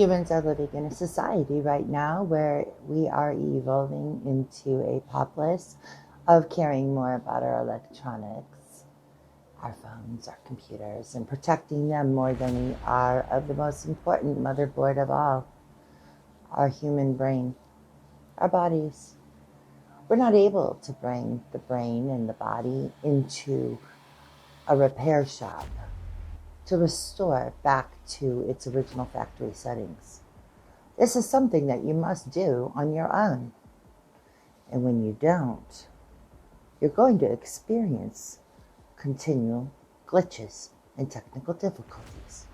Humans are living in a society right now where we are evolving into a populace of caring more about our electronics, our phones, our computers, and protecting them more than we are of the most important motherboard of all, our human brain, our bodies. We're not able to bring the brain and the body into a repair shop to restore back to its original factory settings. This is something that you must do on your own. And when you don't, you're going to experience continual glitches and technical difficulties.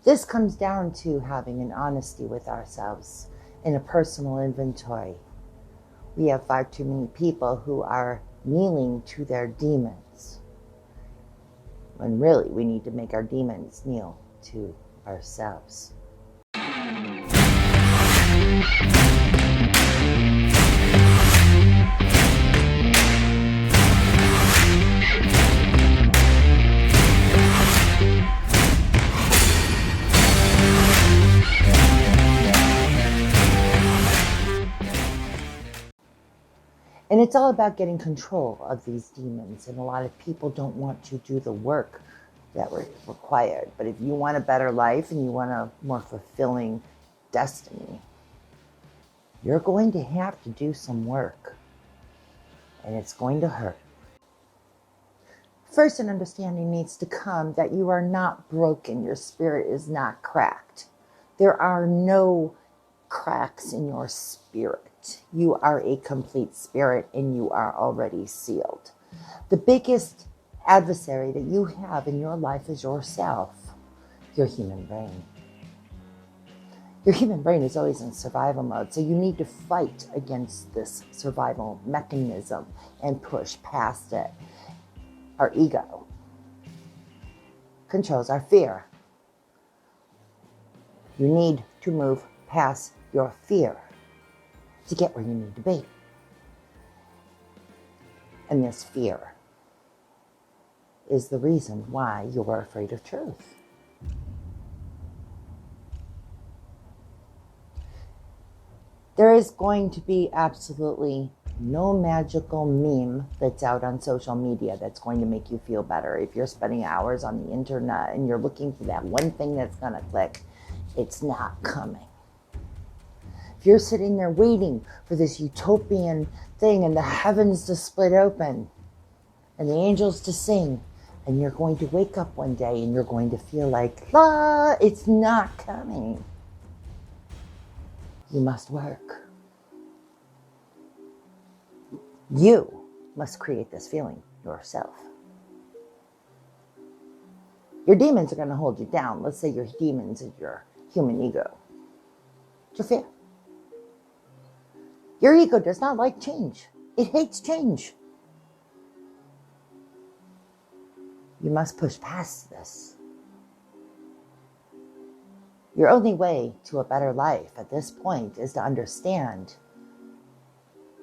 This comes down to having an honesty with ourselves and a personal inventory. We have far too many people who are kneeling to their demons, when really we need to make our demons kneel to ourselves. And it's all about getting control of these demons. And a lot of people don't want to do the work that we're required. But if you want a better life and you want a more fulfilling destiny, you're going to have to do some work. And it's going to hurt. First, an understanding needs to come that you are not broken. Your spirit is not cracked. There are no cracks in your spirit. You are a complete spirit and you are already sealed. The biggest adversary that you have in your life is yourself, your human brain. Your human brain is always in survival mode, so you need to fight against this survival mechanism and push past it. Our ego controls our fear. You need to move past your fear to get where you need to be. And this fear is the reason why you're afraid of truth. There is going to be absolutely no magical meme that's out on social media that's going to make you feel better. If you're spending hours on the internet and you're looking for that one thing that's going to click, it's not coming. If you're sitting there waiting for this utopian thing and the heavens to split open and the angels to sing, and you're going to wake up one day and you're going to feel like, it's not coming. You must work. You must create this feeling yourself. Your demons are going to hold you down. Let's say your demons is your human ego. It's your fear. Your ego does not like change. It hates change. You must push past this. Your only way to a better life at this point is to understand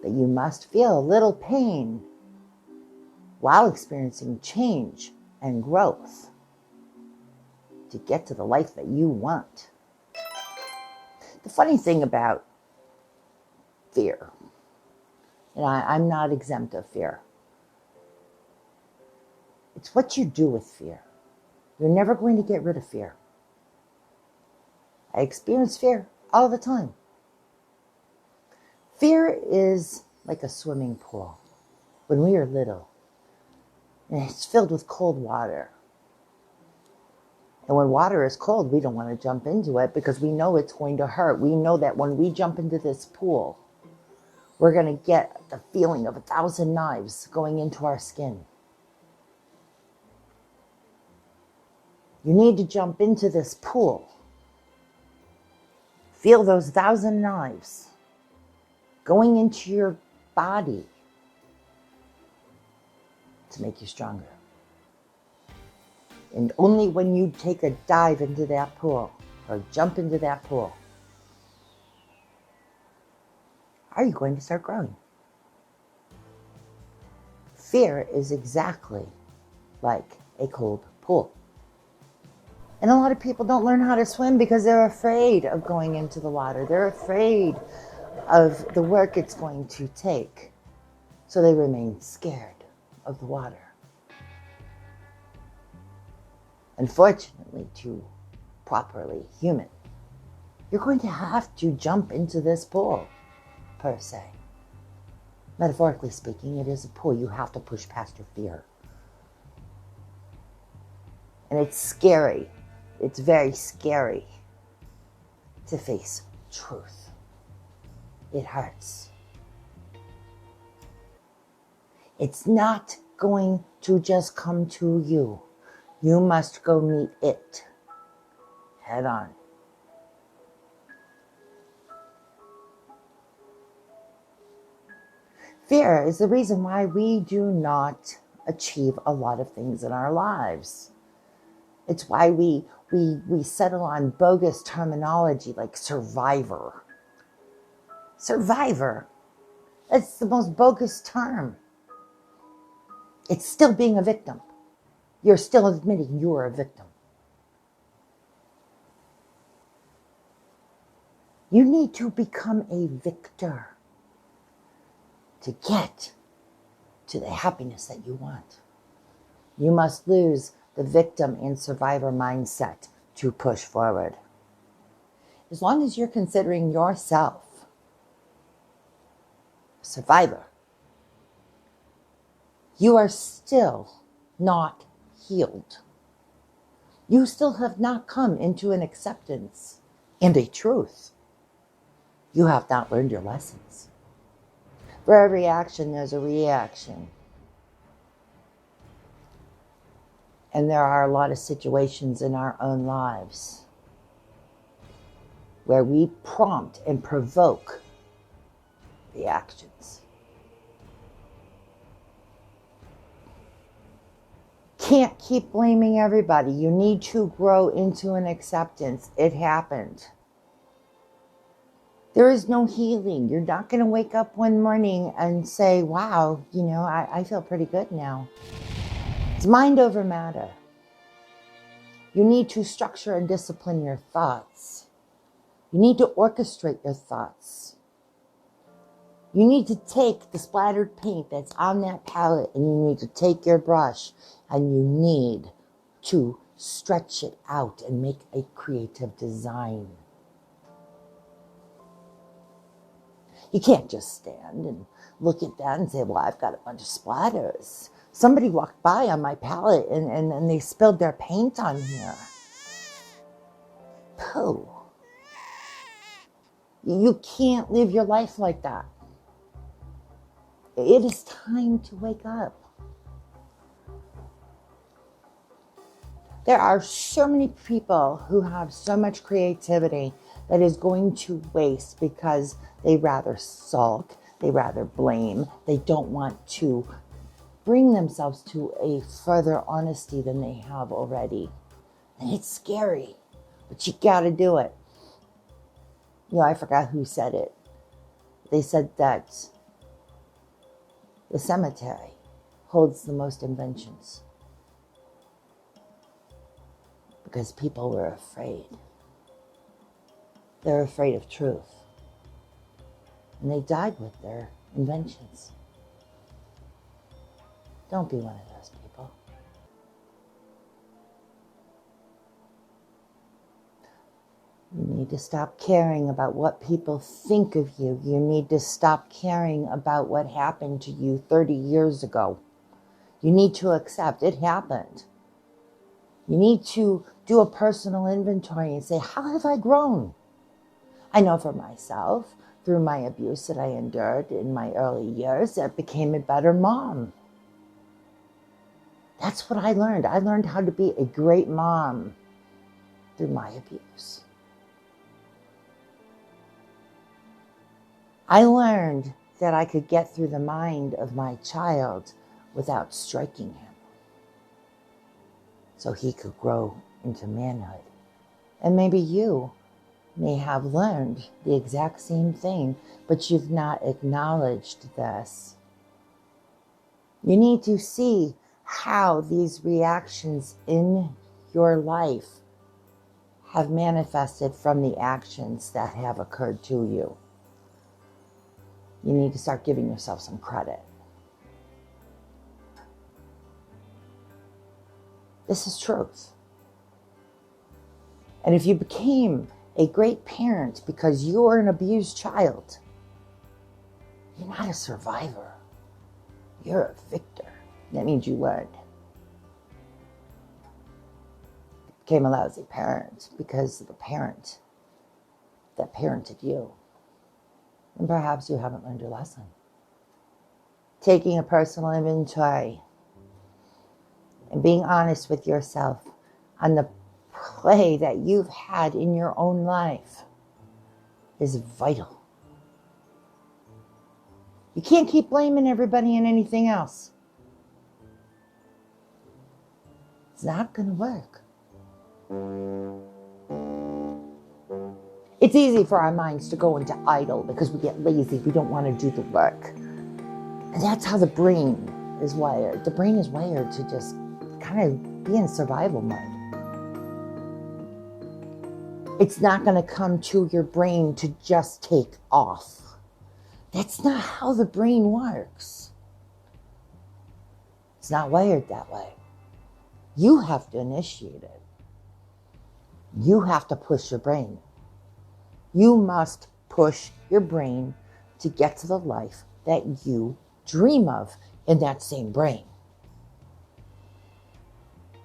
that you must feel a little pain while experiencing change and growth to get to the life that you want. The funny thing about fear, and I'm not exempt of fear, it's what you do with fear. You're never going to get rid of fear. I experience fear all the time. Fear is like a swimming pool. When we are little, and it's filled with cold water. And when water is cold, we don't want to jump into it because we know it's going to hurt. We know that when we jump into this pool, we're going to get the feeling of 1,000 knives going into our skin. You need to jump into this pool. Feel those 1,000 knives going into your body to make you stronger. And only when you take a dive into that pool or jump into that pool are you going to start growing. Fear is exactly like a cold pool. And a lot of people don't learn how to swim because they're afraid of going into the water. They're afraid of the work it's going to take. So they remain scared of the water. Unfortunately, to properly human, you're going to have to jump into this pool, per se. Metaphorically speaking, it is a pool. You have to push past your fear. And it's scary. It's very scary to face truth. It hurts. It's not going to just come to you. You must go meet it head on. Fear is the reason why we do not achieve a lot of things in our lives. It's why we settle on bogus terminology like survivor. Survivor. It's the most bogus term. It's still being a victim. You're still admitting you're a victim. You need to become a victor to get to the happiness that you want. You must lose the victim and survivor mindset to push forward. As long as you're considering yourself a survivor, you are still not healed. You still have not come into an acceptance and a truth. You have not learned your lessons. For every action, there's a reaction. And there are a lot of situations in our own lives where we prompt and provoke reactions. Can't keep blaming everybody. You need to grow into an acceptance. It happened. There is no healing. You're not going to wake up one morning and say, wow, I feel pretty good now. It's mind over matter. You need to structure and discipline your thoughts. You need to orchestrate your thoughts. You need to take the splattered paint that's on that palette and you need to take your brush and you need to stretch it out and make a creative design. You can't just stand and look at that and say, well, I've got a bunch of splatters. Somebody walked by on my palette and they spilled their paint on here. Pooh. You can't live your life like that. It is time to wake up. There are so many people who have so much creativity that is going to waste because they rather sulk, they rather blame, they don't want to bring themselves to a further honesty than they have already. And it's scary, but you gotta do it. I forgot who said it. They said that the cemetery holds the most inventions because people were afraid. They're afraid of truth. And they died with their inventions. Don't be one of those people. You need to stop caring about what people think of you. You need to stop caring about what happened to you 30 years ago. You need to accept it happened. You need to do a personal inventory and say, how have I grown? I know for myself, through my abuse that I endured in my early years, I became a better mom. That's what I learned. I learned how to be a great mom through my abuse. I learned that I could get through the mind of my child without striking him, so he could grow into manhood. And maybe you may have learned the exact same thing, but you've not acknowledged this. You need to see how these reactions in your life have manifested from the actions that have occurred to you. You need to start giving yourself some credit. This is truth. And if you became a great parent because you're an abused child, you're not a survivor. You're a victor. That means you learned. You became a lousy parent because of the parent that parented you. And perhaps you haven't learned your lesson. Taking a personal inventory and being honest with yourself on the play that you've had in your own life is vital. You can't keep blaming everybody and anything else. It's not going to work. It's easy for our minds to go into idle because we get lazy. We don't want to do the work. And that's how the brain is wired. The brain is wired to just kind of be in survival mode. It's not going to come to your brain to just take off. That's not how the brain works. It's not wired that way. You have to initiate it. You have to push your brain. You must push your brain to get to the life that you dream of in that same brain.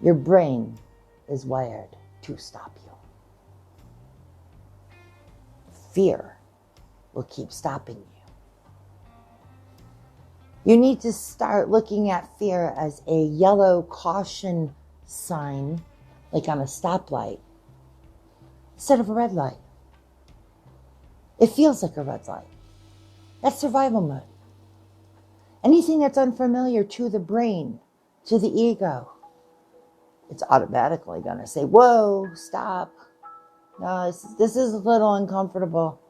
Your brain is wired to stop you. Fear will keep stopping you. You need to start looking at fear as a yellow caution sign, like on a stoplight, instead of a red light. It feels like a red light. That's survival mode. Anything that's unfamiliar to the brain, to the ego, it's automatically going to say, whoa, stop. No, this is a little uncomfortable.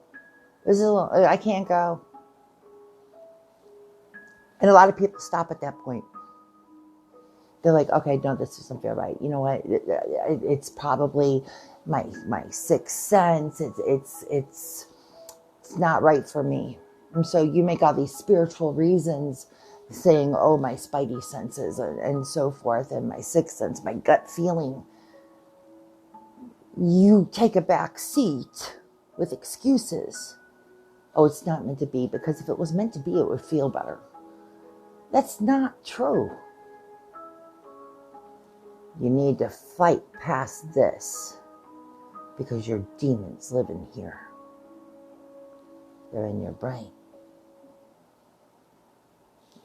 I can't go. And a lot of people stop at that point. They're like, okay, no, this doesn't feel right. You know what? It's probably my sixth sense. It's not right for me. And so you make all these spiritual reasons saying, oh, my spidey senses and so forth, and my sixth sense, my gut feeling. You take a back seat with excuses. Oh, it's not meant to be, because if it was meant to be, it would feel better. That's not true. You need to fight past this because your demons live in here. They're in your brain.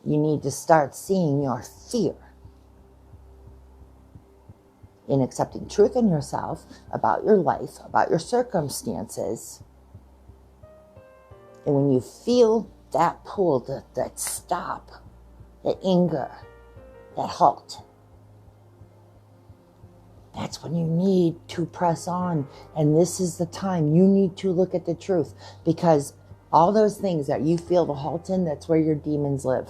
You need to start seeing your fear in accepting truth in yourself, about your life, about your circumstances. And when you feel that pull, that stop, that anger, that halt, that's when you need to press on. And this is the time you need to look at the truth, because all those things that you feel the halt in, that's where your demons live.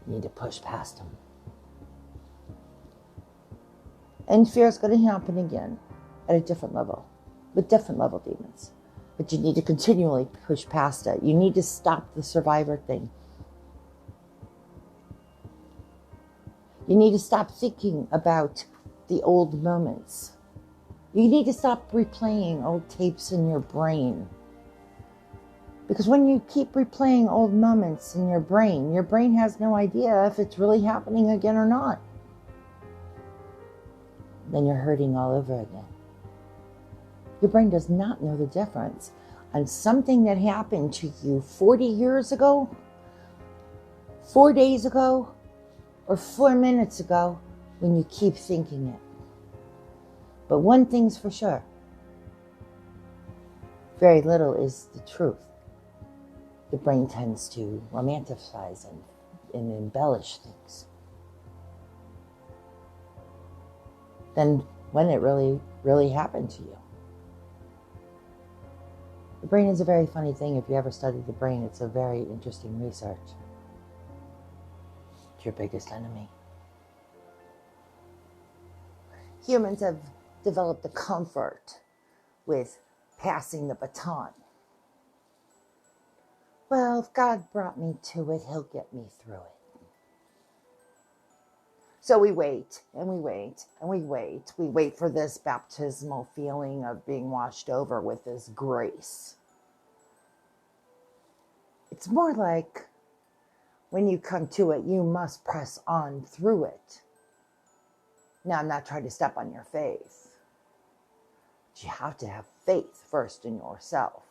You need to push past them. And fear is going to happen again at a different level, with different level demons. But you need to continually push past it. You need to stop the survivor thing. You need to stop thinking about the old moments. You need to stop replaying old tapes in your brain. Because when you keep replaying old moments in your brain has no idea if it's really happening again or not. Then you're hurting all over again. Your brain does not know the difference on something that happened to you 40 years ago, 4 days ago, or 4 minutes ago when you keep thinking it. But one thing's for sure. Very little is the truth. The brain tends to romanticize and embellish things. Than when it really happened to you. The brain is a very funny thing. If you ever study the brain, it's a very interesting research. It's your biggest enemy. Humans have developed a comfort with passing the baton. Well, if God brought me to it, he'll get me through it. So we wait and we wait and we wait. We wait for this baptismal feeling of being washed over with this grace. It's more like when you come to it, you must press on through it. Now, I'm not trying to step on your faith. But you have to have faith first in yourself.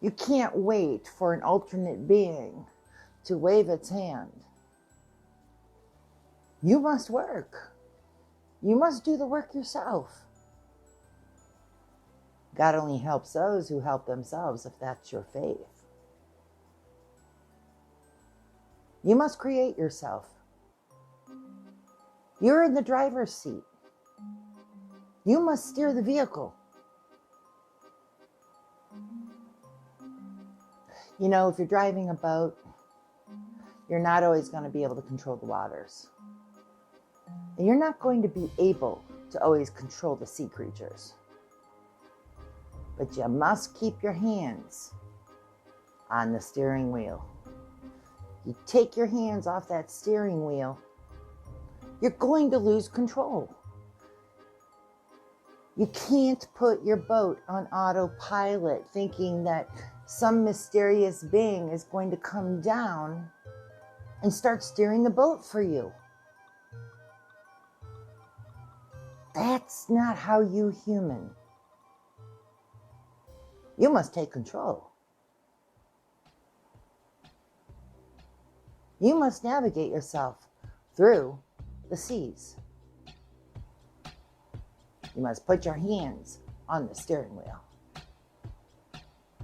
You can't wait for an alternate being to wave its hand. You must work. You must do the work yourself. God only helps those who help themselves, if that's your faith. You must create yourself. You're in the driver's seat. You must steer the vehicle. You know, if you're driving a boat, you're not always going to be able to control the waters. And you're not going to be able to always control the sea creatures. But you must keep your hands on the steering wheel. You take your hands off that steering wheel, you're going to lose control. You can't put your boat on autopilot thinking that some mysterious being is going to come down and start steering the boat for you. That's not how you human. You must take control. You must navigate yourself through the seas. You must put your hands on the steering wheel.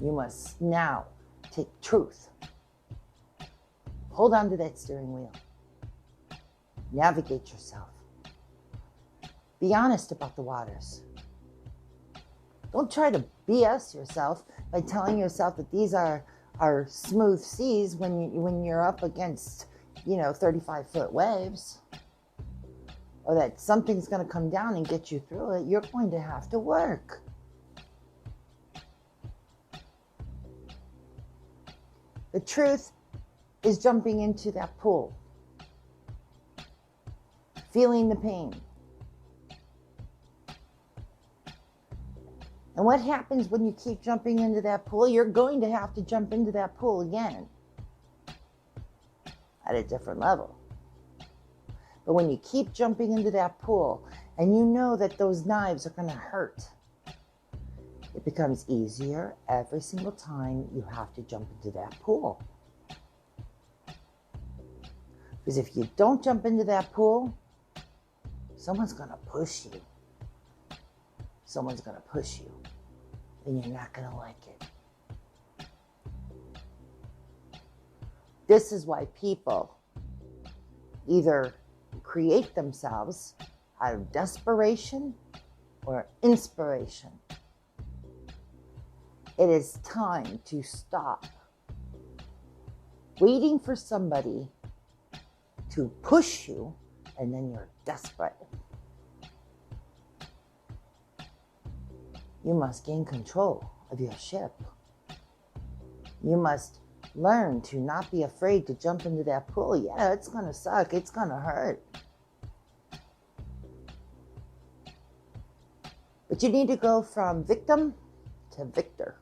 You must now take truth. Hold on to that steering wheel. Navigate yourself. Be honest about the waters. Don't try to BS yourself by telling yourself that these are smooth seas when you're up against, 35-foot waves. Or that something's going to come down and get you through it. You're going to have to work. The truth is jumping into that pool. Feeling the pain. And what happens when you keep jumping into that pool? You're going to have to jump into that pool again. At a different level. But when you keep jumping into that pool and you know that those knives are going to hurt, it becomes easier every single time you have to jump into that pool. Because if you don't jump into that pool, someone's going to push you. Someone's going to push you. And you're not going to like it. This is why people either create themselves out of desperation or inspiration. It is time to stop waiting for somebody to push you and then you're desperate. You must gain control of your ship. You must learn to not be afraid to jump into that pool. Yeah, it's going to suck. It's going to hurt. But you need to go from victim to victor.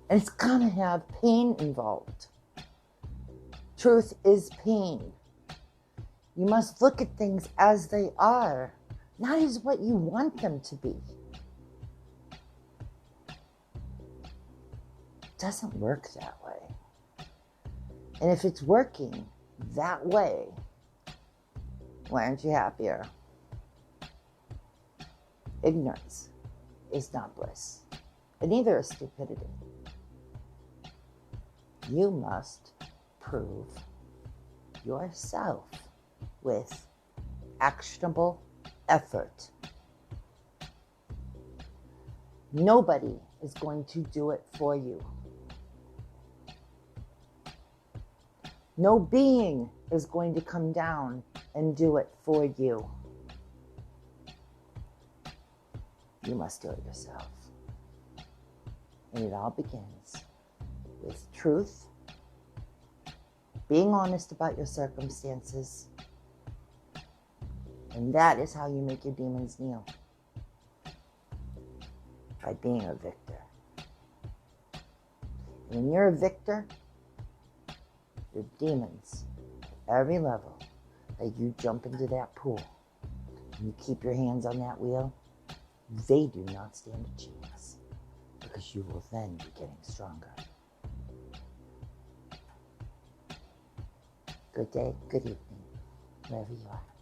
And it's going to have pain involved. Truth is pain. You must look at things as they are, not as what you want them to be. It doesn't work that way. And if it's working that way, why aren't you happier? Ignorance is not bliss, and neither is stupidity. You must prove yourself with actionable effort. Nobody is going to do it for you. No being is going to come down and do it for you. You must do it yourself. And it all begins with truth, being honest about your circumstances, and that is how you make your demons kneel. By being a victor. And when you're a victor, your demons, at every level that you jump into that pool and you keep your hands on that wheel, they do not stand a chance, because you will then be getting stronger. Good day, good evening, wherever you are.